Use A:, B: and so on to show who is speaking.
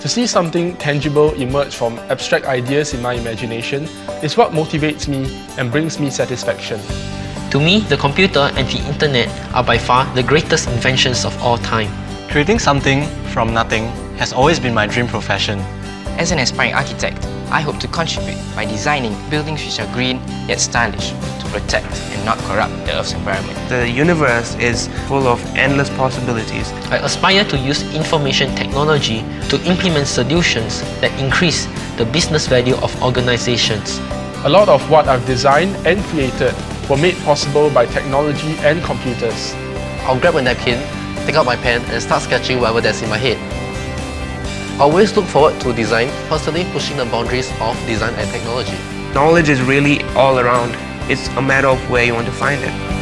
A: To see something tangible emerge from abstract ideas in my imagination is what motivates me and brings me satisfaction.
B: To me, the computer and the internet are by far the greatest inventions of all time.
C: Creating something from nothing has always been my dream profession.
D: As an aspiring architect, I hope to contribute by designing buildings which are green yet stylish to protect and not corrupt the Earth's environment.
E: The universe is full of endless possibilities.
B: I aspire to use information technology to implement solutions that increase the business value of organizations.
A: A lot of what I've designed and created were made possible by technology and computers.
F: I'll grab a napkin, take out my pen and start sketching whatever that's in my head. I always look forward to design, constantly pushing the boundaries of design and technology.
E: Knowledge is really all around. It's a matter of where you want to find it.